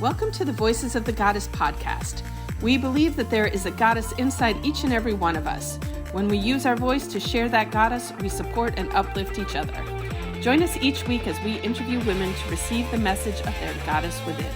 Welcome to the Voices of the Goddess podcast. We believe that there is a goddess inside each and every one of us. When we use our voice to share that goddess, we support and uplift each other. Join us each week as we interview women to receive the message of their goddess within.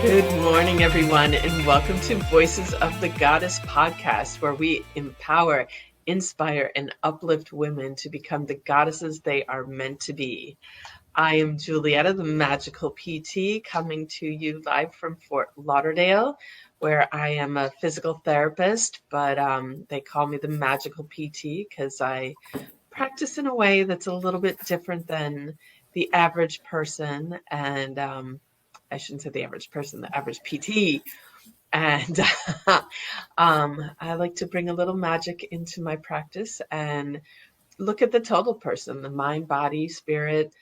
Good morning, everyone, and welcome to Voices of the Goddess podcast, where we empower, inspire, and uplift women to become the goddesses they are meant to be. I am Julietta, the magical PT, coming to you live from Fort Lauderdale, where I am a physical therapist, but they call me the magical PT because I practice in a way that's a little bit different than the average person, and I shouldn't say the average person, the average PT. And I like to bring a little magic into my practice and look at the total person, the mind, body, spirit,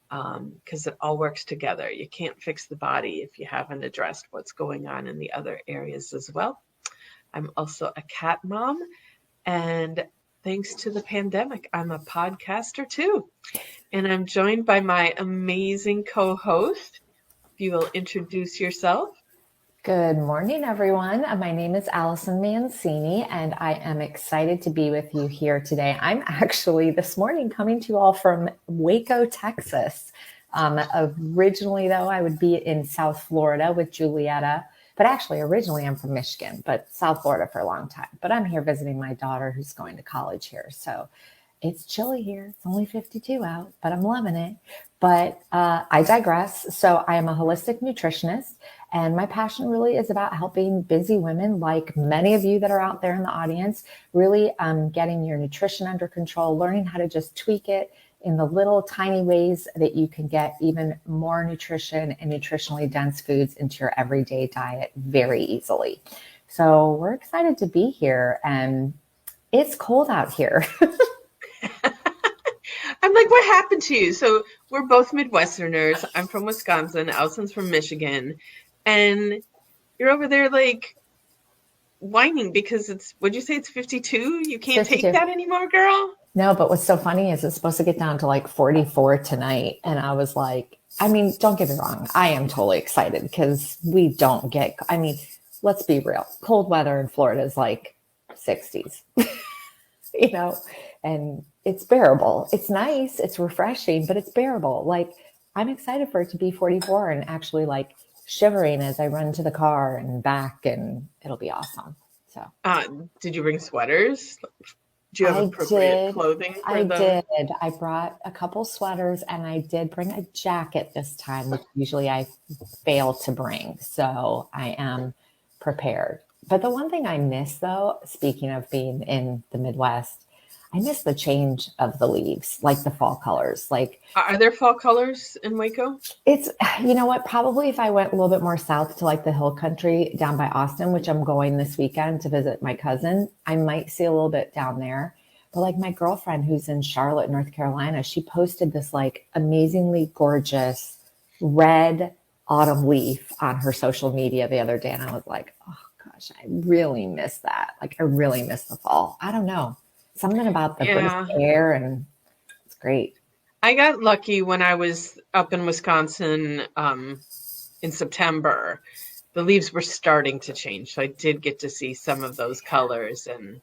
because it all works together. You can't fix the body if you haven't addressed what's going on in the other areas as well. I'm also a cat mom, and thanks to the pandemic, I'm a podcaster too. And I'm joined by my amazing co-host. You will introduce yourself. Good morning, everyone. My name is Allyson Mancini, and I am excited to be with you here today. I'm actually this morning coming to you all from Waco, Texas. Originally, though, I would be in South Florida with Julietta, but actually originally I'm from Michigan, but South Florida for a long time. But I'm here visiting my daughter who's going to college here. So it's chilly here. It's only 52 out, but I'm loving it. But I digress. So I am a holistic nutritionist, and my passion really is about helping busy women like many of you that are out there in the audience, really getting your nutrition under control, learning how to just tweak it in the little tiny ways that you can get even more nutrition and nutritionally dense foods into your everyday diet very easily. So we're excited to be here, and it's cold out here. I'm like, what happened to you? So we're both Midwesterners. I'm from Wisconsin. Allison's from Michigan. And you're over there like whining because what'd you say? It's 52? You can't 52. Take that anymore, girl? No, but what's so funny is it's supposed to get down to like 44 tonight. And I was like, don't get me wrong. I am totally excited because let's be real. Cold weather in Florida is like 60s, and it's bearable. It's nice. It's refreshing, but it's bearable. Like, I'm excited for it to be 44 and actually like shivering as I run to the car and back, and it'll be awesome. So, did you bring sweaters? Do you have appropriate clothing for I did. I brought a couple sweaters, and I did bring a jacket this time, which usually I fail to bring. So I am prepared. But the one thing I miss, though, speaking of being in the Midwest, I miss the change of the leaves, like the fall colors. Like, are there fall colors in Waco? It's, you know what, probably if I went a little bit more south to like the hill country down by Austin, which I'm going this weekend to visit my cousin, I might see a little bit down there. But like my girlfriend who's in Charlotte, North Carolina, she posted this like amazingly gorgeous red autumn leaf on her social media the other day. And I was like, oh gosh, I really miss that. Like, I really miss the fall. I don't know. Something about the brisk air, and it's great. I got lucky when I was up in Wisconsin in September. The leaves were starting to change, so I did get to see some of those colors, and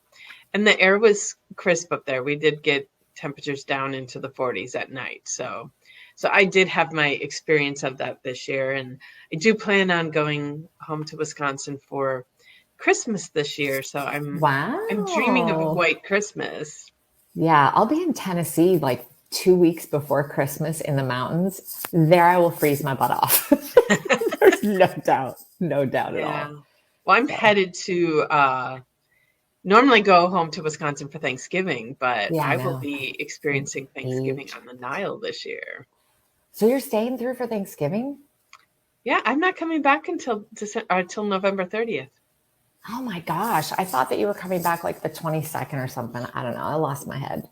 the air was crisp up there. We did get temperatures down into the 40s at night, so I did have my experience of that this year, and I do plan on going home to Wisconsin for Christmas this year, so I'm dreaming of a white Christmas. Yeah, I'll be in Tennessee like 2 weeks before Christmas in the mountains. There I will freeze my butt off. There's no doubt at all. Well, I'm headed to normally go home to Wisconsin for Thanksgiving, but I will be experiencing Thanksgiving on the Nile this year. So you're staying through for Thanksgiving? Yeah, I'm not coming back until November 30th. Oh my gosh. I thought that you were coming back like the 22nd or something. I don't know. I lost my head.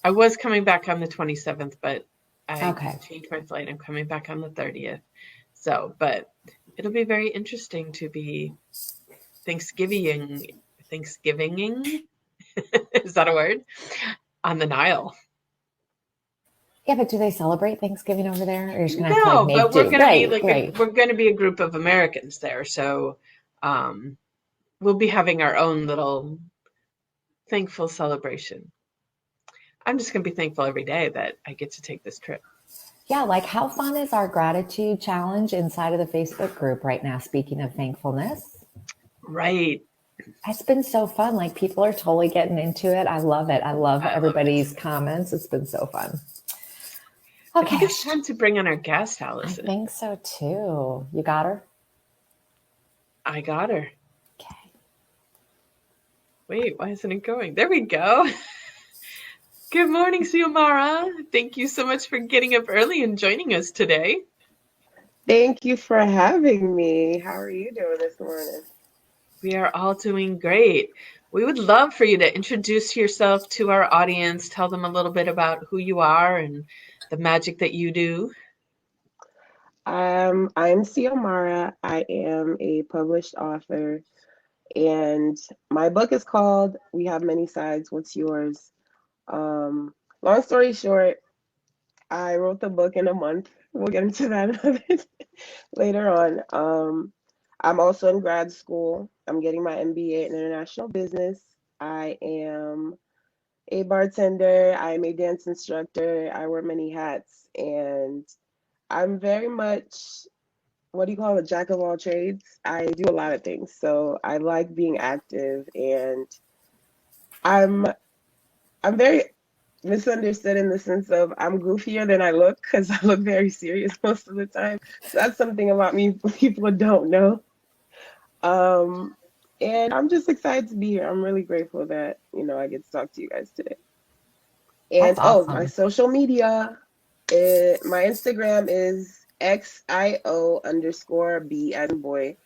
I was coming back on the 27th, but I changed my flight. I'm coming back on the 30th. So, but it'll be very interesting to be Thanksgiving, is that a word? On the Nile. Yeah, but do they celebrate Thanksgiving over there? Or you're just gonna have to No, like make but we're do? going to be Right, like right. we're going to be a group of Americans there. So um, we'll be having our own little thankful celebration. I'm just going to be thankful every day that I get to take this trip. Yeah, like how fun is our gratitude challenge inside of the Facebook group right now? Speaking of thankfulness, Right. it's been so fun. Like people are totally getting into it. I love it. I love I love it. everybody's comments. It's been so fun. I think Okay, it's time to bring on our guest, I Allyson. think so too. You got her? I got her. Okay. Wait, why isn't it going? There we go. Good morning, Xiomara. Thank you so much for getting up early and joining us today. Thank you for having me. How are you doing this morning? We are all doing great. We would love for you to introduce yourself to our audience, tell them a little bit about who you are and the magic that you do. I'm Xiomara. I am a published author, and my book is called We Have Many Sides. What's yours? Long story short, I wrote the book in a month. We'll get into that later on. I'm also in grad school. I'm getting my MBA in international business. I am a bartender. I'm a dance instructor. I wear many hats, and I'm very much, what do you call it, a jack of all trades. I do a lot of things. So I like being active, and I'm I'm very misunderstood in the sense of I'm goofier than I look because I look very serious most of the time. So that's something about me people don't know. Um, and I'm just excited to be here. I'm really grateful that, I get to talk to you guys today. That's And oh, my awesome. social media, my Instagram is XIO_B as in boy.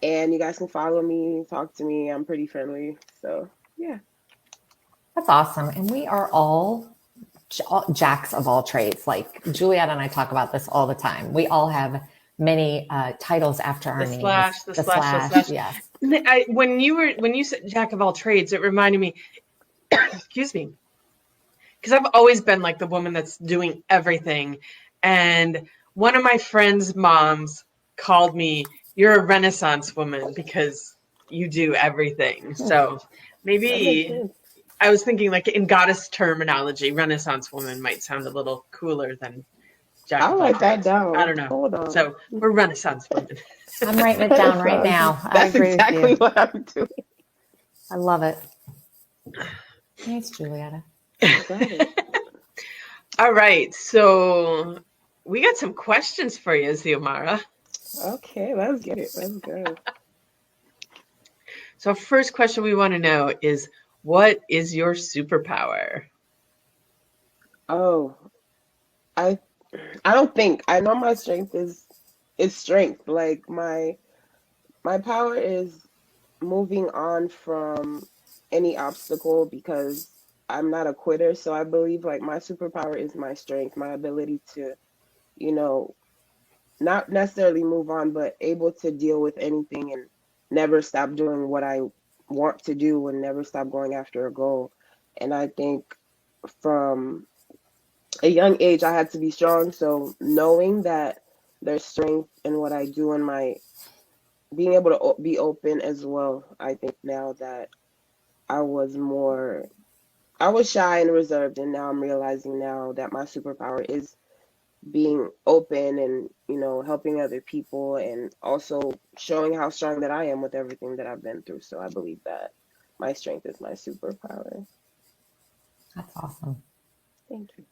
And you guys can follow me, talk to me. I'm pretty friendly. So yeah. That's awesome. And we are all jacks of all trades. Like Juliette and I talk about this all the time. We all have many titles after our The names. slash, the The slash, the slash, slash. yes. When you said jack of all trades, it reminded me, excuse me, because I've always been like the woman that's doing everything. And one of my friends' moms called me, "You're a Renaissance woman because you do everything." So That makes maybe sense. I was thinking like in goddess terminology, Renaissance woman might sound a little cooler than jack I'll of all write that trades. I down. don't know. Hold on. So we're Renaissance women. I'm writing it down right Renaissance. now. I That's agree with exactly you. what I'm doing. I love it. Thanks, Julietta. Got it. All right. So we got some questions for you, Xiomara. Okay, let's get it. Let's go. So first question we want to know is, what is your superpower? Oh, I I don't think I know my strength is strength. Like my power is moving on from any obstacle because I'm not a quitter. So I believe like my superpower is my strength, my ability to, you know, not necessarily move on, but able to deal with anything and never stop doing what I want to do and never stop going after a goal. And I think from a young age, I had to be strong. So knowing that there's strength in what I do and my being able to be open as well. I think now that I was more, I was shy and reserved, and now I'm realizing now that my superpower is being open and, helping other people and also showing how strong that I am with everything that I've been through. So I believe that my strength is my superpower. That's awesome. Thank you.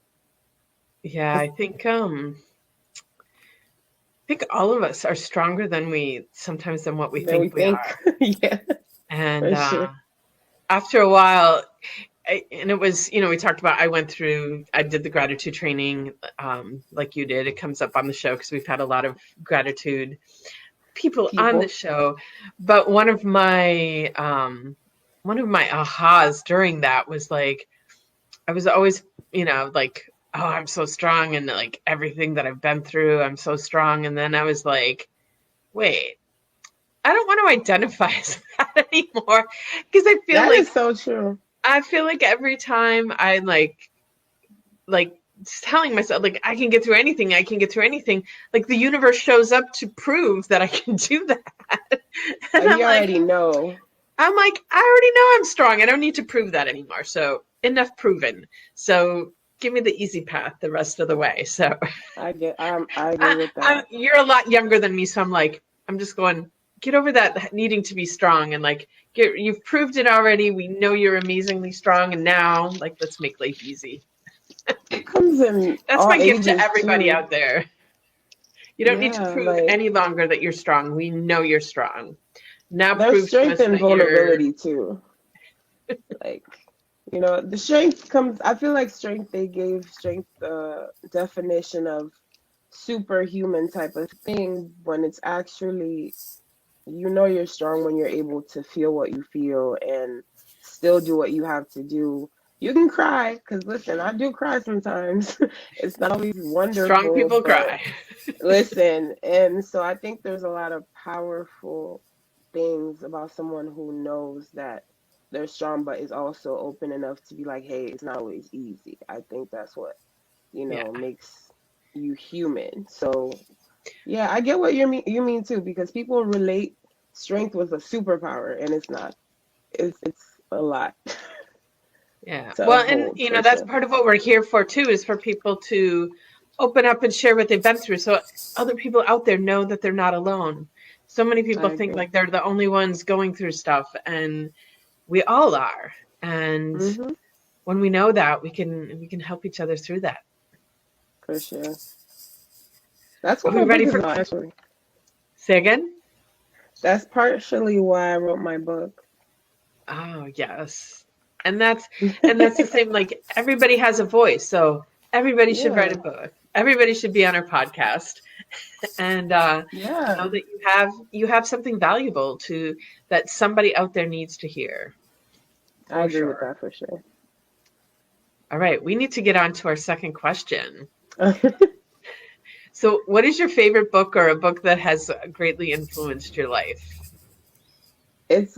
Yeah, I think all of us are stronger than we sometimes than what we Then we think we think, are. yeah, And for sure. after a while, and it was, we talked about, I did the gratitude training like you did. It comes up on the show because we've had a lot of gratitude people on the People. show. But one of my ahas during that was like, I was always, like, oh, I'm so strong and like everything that I've been through, I'm so strong. And then I was like, wait, I don't want to identify as that anymore because That is so true. I feel like every time I like telling myself like I can get through anything, I can get through anything, like the universe shows up to prove that I can do that. And Like you already know. I'm like, I already know I'm strong. I don't need to prove that anymore. So enough proven. So give me the easy path the rest of the way. So I agree with that. you're a lot younger than me, so I'm like, I'm just going, get over that needing to be strong and like you've proved it already. We know you're amazingly strong, and now like let's make life easy. It comes in That's all my gift ages to everybody too. out there. You don't need to Yeah, prove like any longer that you're strong. We know you're strong. Now there's prove to strength us and that you're vulnerability too. Like, the strength comes, I feel like strength, they gave strength the definition of superhuman type of thing when it's actually, you're strong when you're able to feel what you feel and still do what you have to do. You can cry, because listen, I do cry sometimes. It's not always strong wonderful, people but cry. listen, and so I think there's a lot of powerful things about someone who knows that they're strong, but is also open enough to be like, hey, it's not always easy. I think that's what, Yeah. makes you human. So yeah, I get what you mean too, because people relate strength with a superpower, and it's not. It's a lot Yeah. to Well, and uphold for that's sure. part of what we're here for too, is for people to open up and share what they've been through. So other people out there know that they're not alone. So many I people think agree. like they're the only ones going through stuff, and we all are. And Hmm. when we know that, we can help each other through that. For sure. That's Are what we my book ready is for about, actually. say again? That's partially why I wrote my book. Oh, yes. And that's the same, like everybody has a voice, so everybody should write Yeah, a book. Everybody should be on our podcast. And know yeah, that you have something valuable to that somebody out there needs to hear, I for agree with sure. that for sure. All right, we need to get on to our second question. So, what is your favorite book or a book that has greatly influenced your life? It's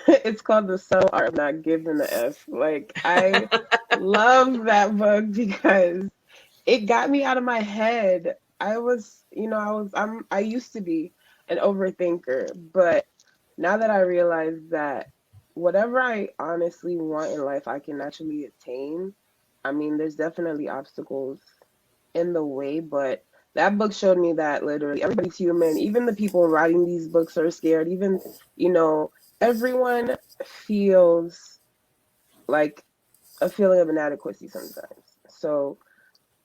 it's called The Subtle Art of Not Giving a F. Like I love that book because it got me out of my head. I used to be an overthinker, but now that I realize that whatever I honestly want in life, I can actually attain. I mean, there's definitely obstacles in the way, but that book showed me that literally everybody's human. Even the people writing these books are scared. Even, you know, everyone feels like a feeling of inadequacy sometimes. So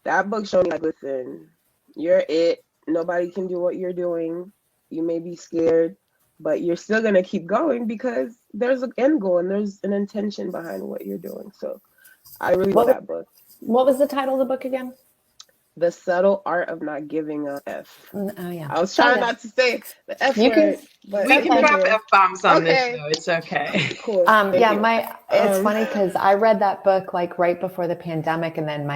that book showed me, like, listen, you're it. Nobody can do what you're doing. You may be scared, but you're still going to keep going because there's an end goal and there's an intention behind what you're doing. So I really love What that book. what was the title of the book again? The Subtle Art of Not Giving a F. Oh yeah. I was Oh trying yeah. not to say the F You can. word, but We It's can thank okay. drop you. F-bombs on this Okay, show. It's okay. cool. Thank Yeah, you. it's funny because I read that book like right before the pandemic, and then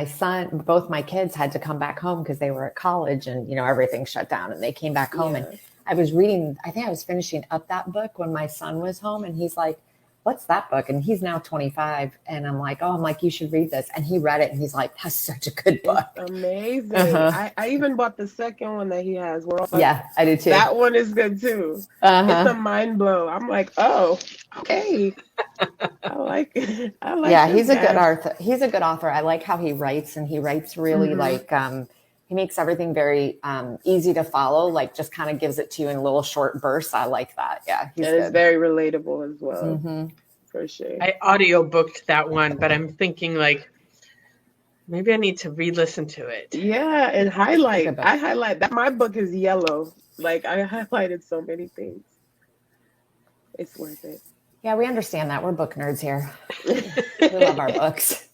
both my kids had to come back home because they were at college, and everything shut down, and they came back home, and Yeah. I was reading. I think I was finishing up that book when my son was home, and he's like, "What's that book?" And he's now 25, and I'm like, "You should read this." And he read it, and he's like, "That's such a good It's book." amazing. Uh-huh. I even bought the second one that he has. We're all like, Yeah, I do too. that one is good too. It's a Uh-huh. mind blow. I'm like, oh, okay. I like I like Yeah, this he's a good guy. author. He's a good author. I like how he writes, and he writes really Hmm. like he makes everything very easy to follow. Like just kind of gives it to you in little short bursts. I like that. Yeah, he's And it's good. very relatable as well, Hmm. for sure. I audio booked that one, but I'm thinking like maybe I need to re-listen to it. Yeah, and It's a highlight. good book. I highlight that. My book is yellow. Like I highlighted so many things. It's worth it. Yeah, we understand that. We're book nerds here. We love our books.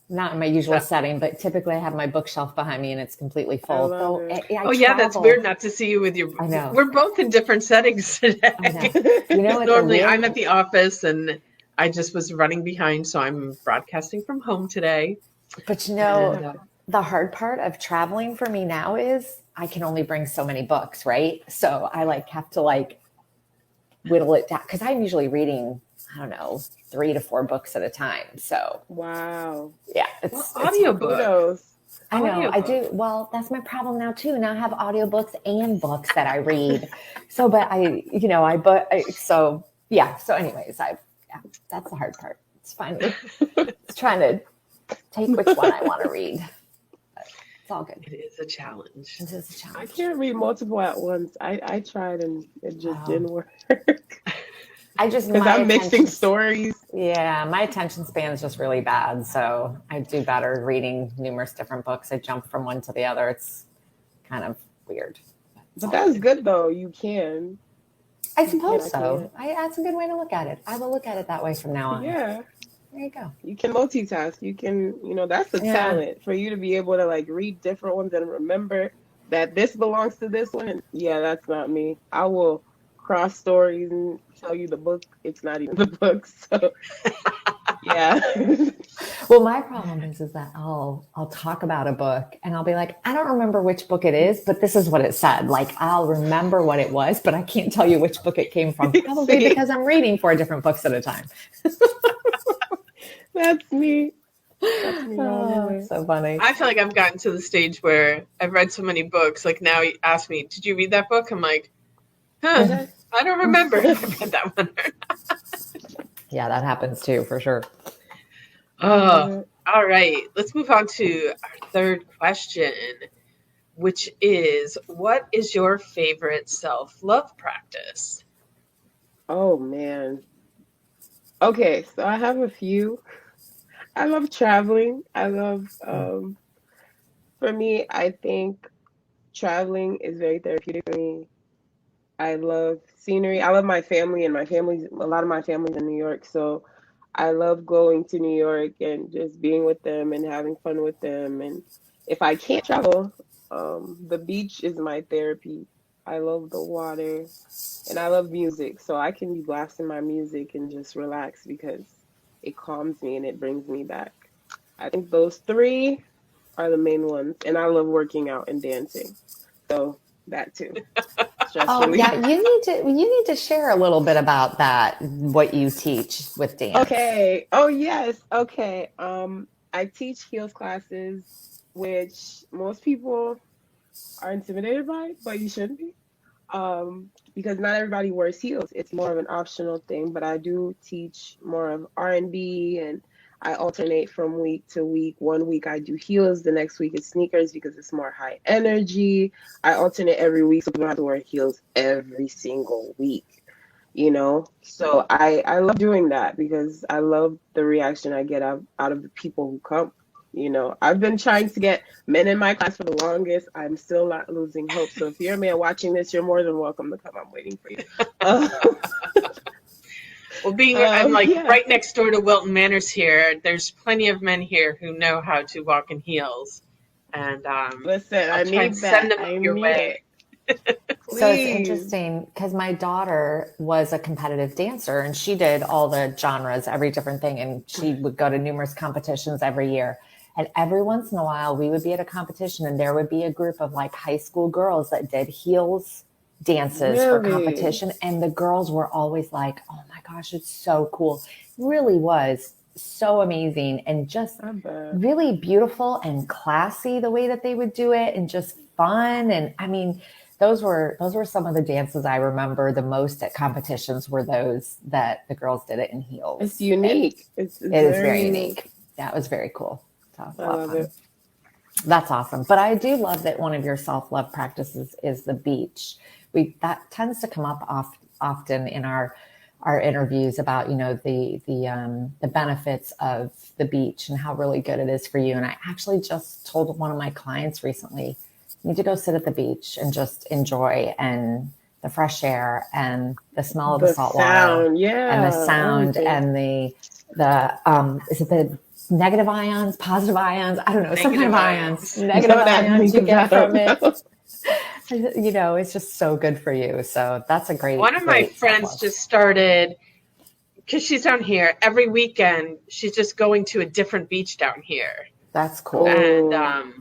Not in my usual So, setting, but typically I have my bookshelf behind me and it's completely I full. love Though it. I oh yeah, that's weird travel. not to see you with your. I know. We're both in different settings today. I know. You know Because what the normally I'm weird at the office and I just was running behind, so I'm broadcasting from home today. But And the hard part of traveling for me now is I can only bring so many books, right? So I like have to like whittle it down, because I'm usually reading, I don't know, 3 to 4 books at a time. So Wow. yeah, Well, it's audiobook. Kudos. I know I Audiobook. do. Well, that's my problem now too. Now I have audiobooks and books that I read. So, but so yeah. So anyways, yeah, that's the hard part. It's finally, it's trying to take which one I want to read. But it's all good. It is a challenge. This is a I challenge. can't read multiple at once. I tried and it just didn't work. Because My I'm mixing stories. Yeah, my attention span is just really bad. So I do better reading numerous different books. I jump from one to the other. It's kind of weird. But that's good though. You can. I suppose so. That's a good way to look at it. I will look at it that way from now on. Yeah. There you go. You can multitask. You can, that's a talent for you to be able to like read different ones and remember that this belongs to this one. And yeah, that's not me. I will cross stories and tell you the book. It's not even the book. So yeah. Well, my problem is that I'll talk about a book and I'll be like, I don't remember which book it is, but this is what it said. Like I'll remember what it was, but I can't tell you which book it came from. Probably because I'm reading 4 different books at a time. That's me. That's me. So funny. I feel like I've gotten to the stage where I've read so many books. Like now you ask me, did you read that book? I'm like, I don't remember if I read that one or not. Yeah, that happens too, for sure. Oh, all right. Let's move on to our third question, which is, what is your favorite self-love practice? Oh man. Okay, so I have a few. I love traveling. I love for me, I think traveling is very therapeutic for me. I love scenery. I love my family, and a lot of my family's in New York, so I love going to New York and just being with them and having fun with them. And if I can't travel, the beach is my therapy. I love the water and I love music, so I can be blasting my music and just relax because it calms me and it brings me back. I think those 3 are the main ones, and I love working out and dancing. So that too. Yeah, you need to share a little bit about that, what you teach with dance. Okay. Oh yes. Okay. I teach heels classes, which most people are intimidated by, but you shouldn't be. Because not everybody wears heels. It's more of an optional thing, but I do teach more of R&B, and I alternate from week to week. One week I do heels, the next week is sneakers because it's more high energy. I alternate every week so people don't have to wear heels every single week, So I love doing that because I love the reaction I get out of the people who come. I've been trying to get men in my class for the longest. I'm still not losing hope. So if you're a man watching this, you're more than welcome to come. I'm waiting for you. Well, I'm right next door to Wilton Manors here. There's plenty of men here who know how to walk in heels. And listen, I'll try and send them your way. So it's interesting because my daughter was a competitive dancer and she did all the genres, every different thing. And she would go to numerous competitions every year. And every once in a while we would be at a competition and there would be a group of like high school girls that did heels dances for competition. And the girls were always like, oh my gosh, it's so cool. It really was so amazing and just really beautiful and classy the way that they would do it and just fun. And I mean, those were some of the dances I remember the most at competitions were those that the girls did it in heels. It's unique. It is very unique. That was very cool. So I love it. That's awesome. But I do love that one of your self-love practices is the beach. That tends to come up often in our interviews about, the benefits of the beach and how really good it is for you. And I actually just told one of my clients recently, you need to go sit at the beach and just enjoy and the fresh air and the smell of the salt water and the sound and the is it the negative ions, positive ions? I don't know, some kind of ions. Negative ions you get from it. It's just so good for you. So that's a great. One of my friends just started, because she's down here every weekend. She's just going to a different beach down here. That's cool. And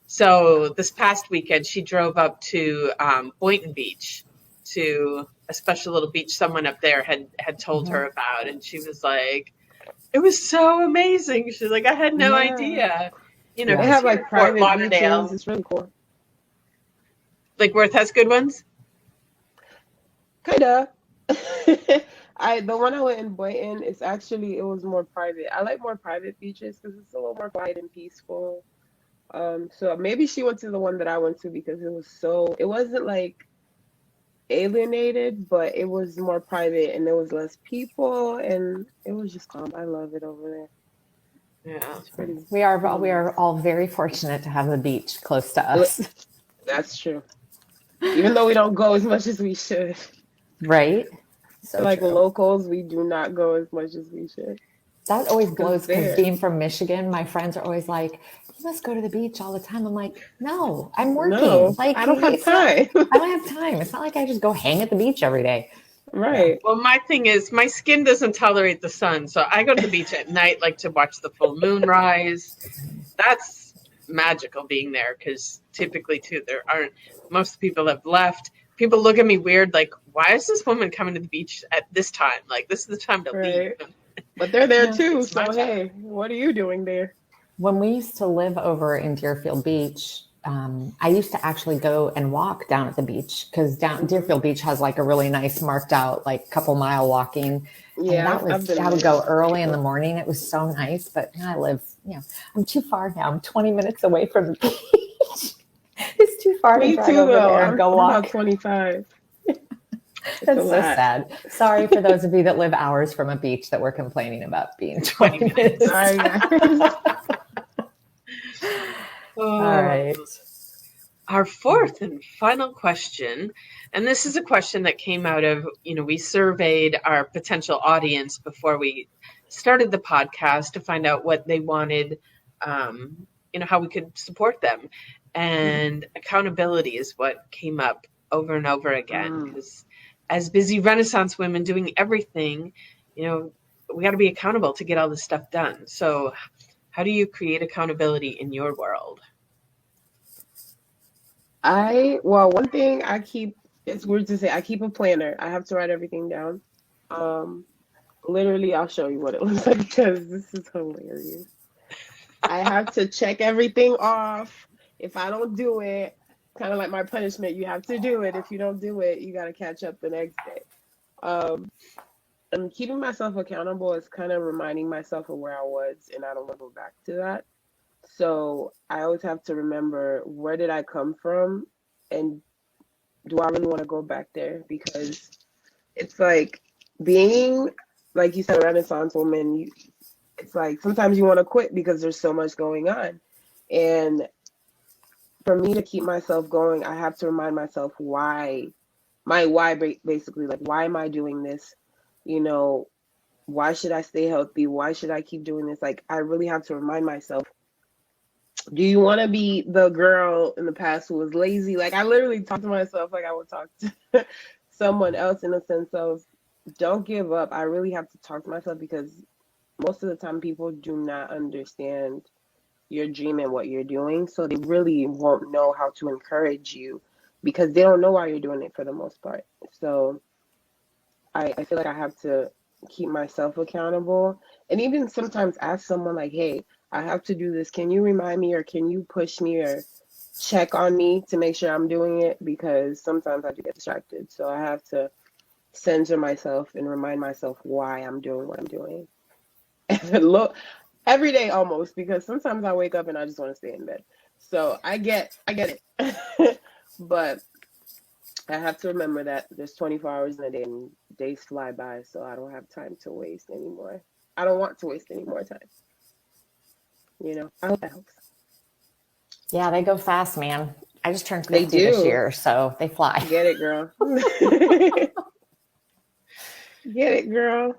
so this past weekend, she drove up to Boynton Beach to a special little beach someone up there had told Mhm. her about, and she was like, it was so amazing. She's like, I had no Yeah. idea. You know, They Yeah. because have here like in Fort private beaches. Lauderdale, It's really cool. Lake Worth has good ones. Kinda. The one I went in Boynton, it was more private. I like more private beaches because it's a little more quiet and peaceful. So maybe she went to the one that I went to because it wasn't like alienated, but it was more private and there was less people and it was just calm. I love it over there. Yeah. It's pretty We are pretty we are nice. all very fortunate to have the beach close to Li- us. That's true. Even though we don't go as much as we should. Right? So Like true. locals, we do not go as much as we should. That always Because it's blows because there. being from Michigan, my friends are always like, "You must go to the beach all the time." I'm like, "No, I'm working. No, Like, I don't have it's not. time. I don't have time. It's not like I just go hang at the beach every day." Yeah. Right. Well, my thing is, my skin doesn't tolerate the sun, so I go to the beach at night, like to watch the full moon rise. That's magical being there because typically, too, there aren't, most people have left. People look at me weird, like, why is this woman coming to the beach at this time? Like, this is the time to leave. Right. But they're there Yeah. too, It's my so time. hey, what are you doing there? When we used to live over in Deerfield Beach, I used to actually go and walk down at the beach because down Hmm. Deerfield Beach has like a really nice marked out like couple mile walking, and Yeah, I've been I would there. go early in the morning. It was so nice, but now I live, I'm too far now. I'm 20 minutes away from the beach. It's too far to Me drive too, over though. there and go I'm about walk. 25. It's a That's so lot. sad. Sorry for those of you that live hours from a beach that were complaining about being 20 20 minutes. minutes. Sorry, guys. All Oh. right. Our fourth and final question, and this is a question that came out of, we surveyed our potential audience before we started the podcast to find out what they wanted, how we could support them. And accountability is what came up over and over again, Mm. because as busy Renaissance women doing everything, we got to be accountable to get all this stuff done. So how do you create accountability in your world? One thing it's weird to say, I keep a planner. I have to write everything down. Um, Literally, I'll show you what it looks like because this is hilarious. I have to check everything off. If I don't do it, kind of like my punishment, you have to do it. If you don't do it, you got to catch up the next day. Um, and keeping myself accountable is kind of reminding myself of where I was, and I don't want to go back to that. So I always have to remember, where did I come from, and do I really want to go back there? Because it's like being, like you said, a Renaissance woman. It's like sometimes you want to quit because there's so much going on, and for me to keep myself going, I have to remind myself basically, like, why am I doing this? You know, why should I stay healthy? Why should I keep doing this? Like, I really have to remind myself, do you want to be the girl in the past who was lazy? Like, I literally talk to myself like I would talk to someone else, in a sense of, don't give up. I really have to talk to myself because most of the time people do not understand your dream and what you're doing. So they really won't know how to encourage you because they don't know why you're doing it for the most part. So I feel like I have to keep myself accountable and even sometimes ask someone like, hey, I have to do this. Can you remind me, or can you push me or check on me to make sure I'm doing it? Because sometimes I do get distracted. So I have to censor myself and remind myself why I'm doing what I'm doing. Look, every day almost, because sometimes I wake up and I just want to stay in bed. So I get it. But I have to remember that there's 24 hours in a day and days fly by, so I don't have time to waste anymore. I don't want to waste any more time. I hope that helps. Yeah, they go fast, man. I just turned They 50 this do. year, so they fly. Get it, girl. Get it, girl.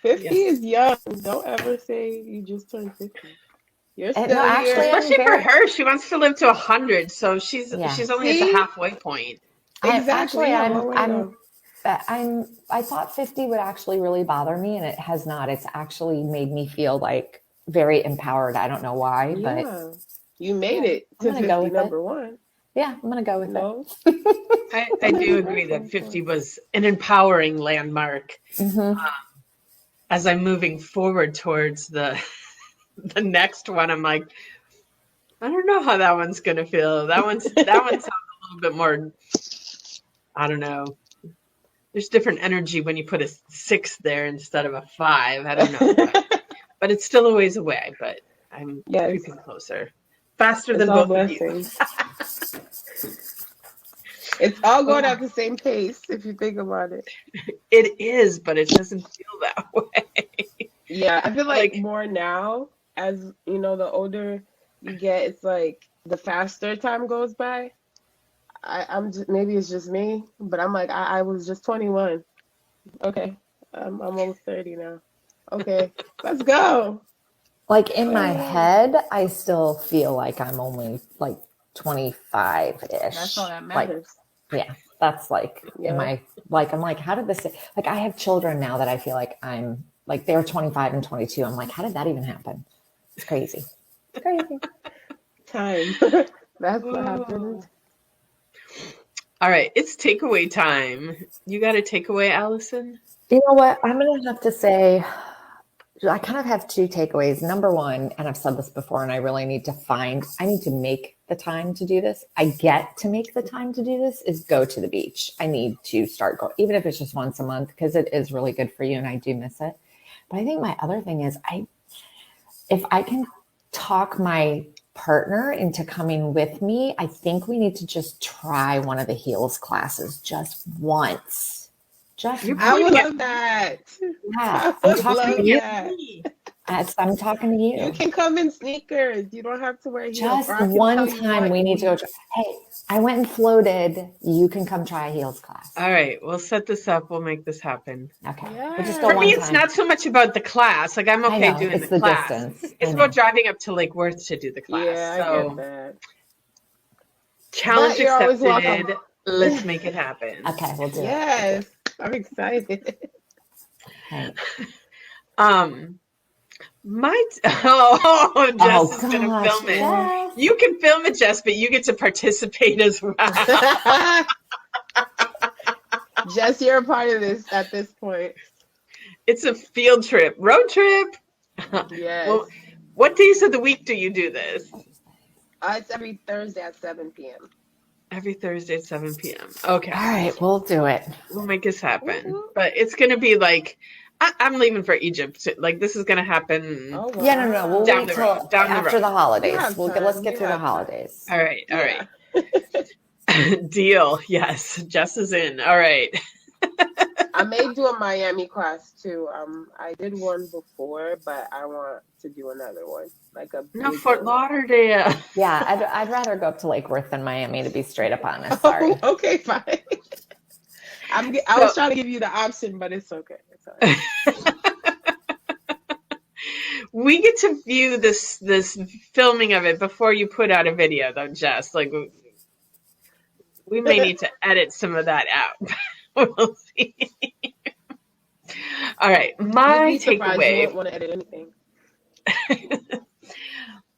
50 Yes. is young. Don't ever say you just turned 50. You're No, still actually, here. I'm Especially for very, her, she wants to live to 100, so she's yeah. she's only at the See? halfway point. Exactly. You have a long way to go. I thought 50 would actually really bother me, and it has not. It's actually made me feel like very empowered. I don't know why, but Yeah. You made yeah, it I'm to gonna go 50, with it. number one. Yeah, I'm gonna go with No. I do agree that 50 was an empowering landmark. it. Mm-hmm. As I'm moving forward towards the next one, I'm like, I don't know how that one's gonna feel. That one sounds a little bit more, I don't know. There's different energy when you put a 6 there instead of a 5. I don't know, but it's still a ways away. But I'm Yes, creeping closer, faster it's than all both of you. blessings. It's all going Oh, at the same pace if you think about it. it is, but it doesn't feel that way. Yeah, I feel like Like, more now, as you know, the older you get, it's like the faster time goes by. I'm just, maybe it's just me, but I'm like, I was just 21. Okay, I'm almost 30 now. Okay, let's go. Like in my Oh, head, I still feel like I'm only like that's all 25-ish. that Like, matters. yeah, that's like, am Yeah. I like, I'm like, how did this, like, I have children now that I feel like I'm like, they're 25 and 22. I'm like, how did that even happen? It's crazy. It's crazy. Time. That's what oh. happened. All right, it's takeaway time. You got a takeaway, Allison? You know what? I'm going to have to say, I kind of have two takeaways. Number one, and I've said this before, and I really need to I need to make the time to do this. I get to make the time to do this is go to the beach. I need to start going, even if it's just once a month, because it is really good for you and I do miss it. But I think my other thing is if I can talk my partner into coming with me, I think we need to just try one of the heels classes just once. Just You're I pointing would at love that. yeah, I I'm would you're talking to love pointing you. at that. me. I'm talking to You you. can come in sneakers. You don't have to wear heels. Or Just I can one tell you time what we need to go. week. Hey, I went and floated. You can come try a heels class. All right, we'll set this up. We'll make this happen. Okay. We'll just go For me, one Yes. it's time. not so much about the class. Like, I'm I okay know. doing It's the the class. distance. I It's about know. driving up to Lake Worth to do the class. Yeah, I get So, that. But challenge you're always welcome. accepted. Let's make it happen. Okay, we'll do it. We'll do it. Yes. I'm excited. Right. Um, oh, Jess Oh is gonna gosh, film it. Jess. You can film it, Jess, but you get to participate as well. Jess, you're a part of this at this point. It's a field trip, road trip. Yes. Well, what days of the week do you do this? It's every Thursday at 7 p.m. Every Thursday at 7 p.m. Okay. All right, we'll do it. We'll make this happen. Woo-hoo. But it's going to be like, I'm leaving for Egypt. Like, this is going to happen Oh, Yeah, no. We'll down wow. wait the till road, down the after road. the You holidays. have Let's time. get You through the have time. holidays. All right. All Yeah. right. Deal. Yes. Jess is in. All right. I may do a Miami class too. I did one before, but I want to do another one, like a No, Fort bigger one. Lauderdale. Yeah, I'd rather go up to Lake Worth than Miami, to be straight up honest. Oh, Sorry. okay, fine. I So, was trying to give you the option, but it's okay. It's all right. we get to view this filming of it before you put out a video, though, Jess. Like, we may need to edit some of that out. We'll see. All right. You'd My be surprised. You takeaway. won't want to edit anything.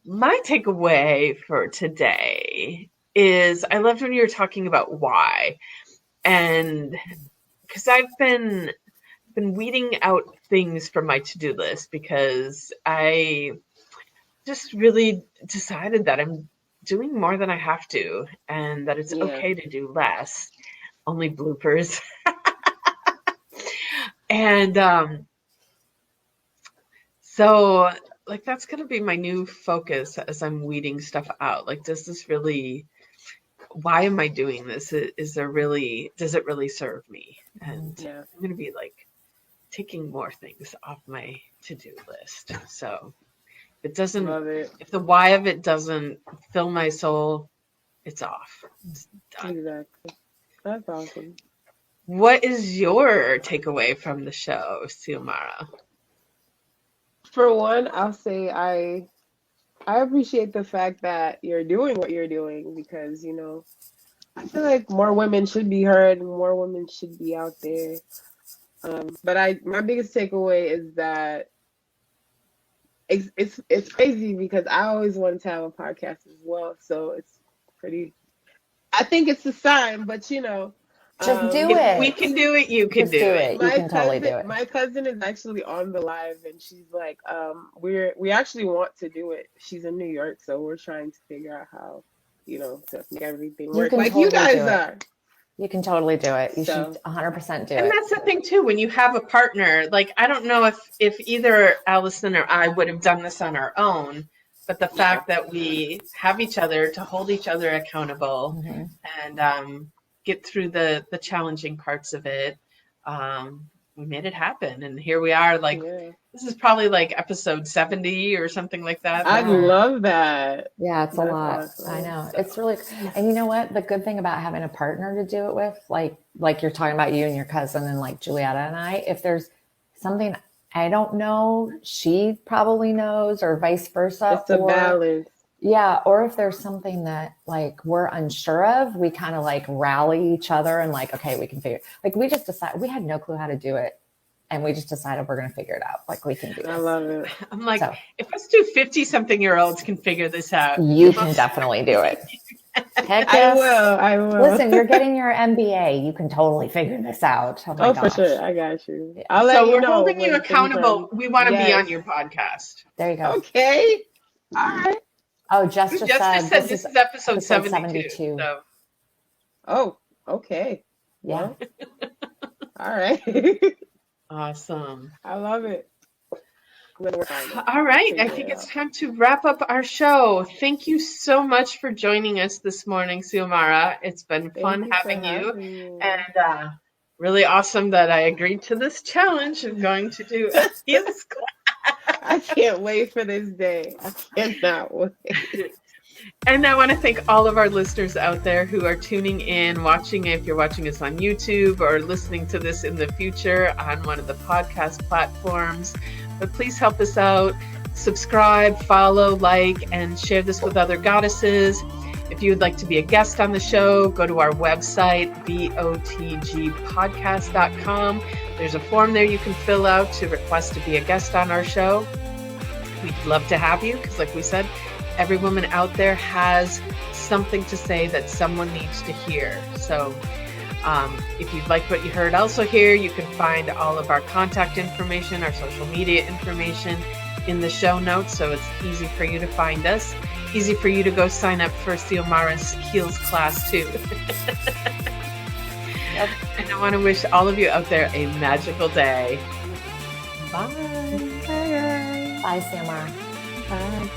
My takeaway for today is I loved when you were talking about why. And because I've been weeding out things from my to-do list because I just really decided that I'm doing more than I have to and that it's Yeah. okay to do less. Only bloopers. And so like that's gonna be my new focus as I'm weeding stuff out. Like, does this really, why am I doing this? Does it really serve me? And Yeah. I'm gonna be like taking more things off my to-do list. So if Love it. if the why of it doesn't fill my soul, it's off. It's done. Exactly. That's awesome. What is your takeaway from the show, Xiomara? For one, I'll say I appreciate the fact that you're doing what you're doing because, I feel like more women should be heard, more women should be out there. But my biggest takeaway is that it's crazy because I always wanted to have a podcast as well. So it's pretty I think it's a sign, but Just do If we it. can do it, you can Just do do it. it. You can totally do it. my cousin is actually on the live, and she's like, we actually want to do it. She's in New York, so we're trying to figure out how, to make everything You work can like you totally guys do it. are. You can totally do it. You should So 100% do And it. that's the thing too, when you have a partner, like I don't know if either Allison or I would have done this on our own, but the yeah, fact that we have each other to hold each other accountable Mhm. and get through the challenging parts of it, we made it happen. And here we are, like yeah. this is probably like episode 70 or something like that. I that we're love that. Yeah, it's a That's lot. I awesome. know. so It's really, and you know what? The good thing about having a partner to do it with, like you're talking about you and your cousin and like Julietta and I, if there's something I don't know, she probably knows or vice versa, It's a balance. or if there's something that like we're unsure of, we kind of like rally each other and like, okay, we can figure, like we just decided we had no clue how to do it. And we just decided we're going to figure it out. Like we can do I this. love it. I'm like, So if us two 50-something-year-olds can figure this out, you can definitely do it. Heck yes. I will. Listen, you're getting your MBA. You can totally figure this out. Oh my Oh, for gosh. sure. I got you. Yeah. I'll let so you we're know holding you when things accountable. are. We want to be on Yes. your podcast. There you go. Okay. All right. Oh, Jess just Jessica said said this is episode episode 72. 72. So Oh, okay. Yeah. Well, all right. awesome. I love it. I'm gonna work on it. All right. I Figure think it it's out. time to wrap up our show. Thank you so much for joining us this morning, Xiomara. It's been Thank fun you for having you. having me. And really awesome that I agreed to this challenge of going to do a heels class. I can't wait for this day. I cannot wait. And I want to thank all of our listeners out there who are tuning in, watching if you're watching us on YouTube or listening to this in the future on one of the podcast platforms. But please help us out. Subscribe, follow, like, and share this with other goddesses. If you would like to be a guest on the show, go to our website, botgpodcast.com. There's a form there you can fill out to request to be a guest on our show. We'd love to have you because, like we said, every woman out there has something to say that someone needs to hear. So if you'd like what you heard also here, you can find all of our contact information, our social media information in the show notes. So it's easy for you to find us. Easy for you to go sign up for Xiomara's heels class too. Yep. And I want to wish all of you out there a magical day. Bye. Bye. Bye, Xiomara. Bye.